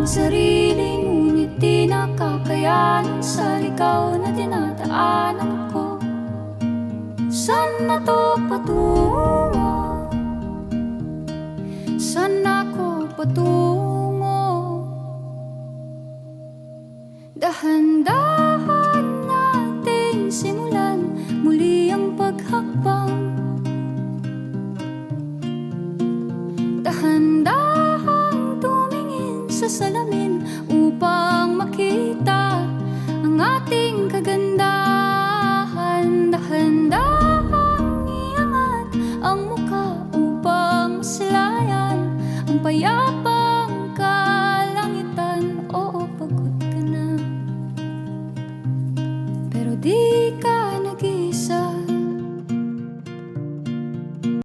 sarili, ngunit di nakakayanan sa ligaw na dinadaanan ko. Saan na to patungo? Saan ako patungo? Dahan-dahan nating simulan muli ang paghakbang. Dahan-dahang tumingin sa salamin upang makita ang ating kagandahan. Dahan-dahang iangat ang mukha upang maslayan ang payapa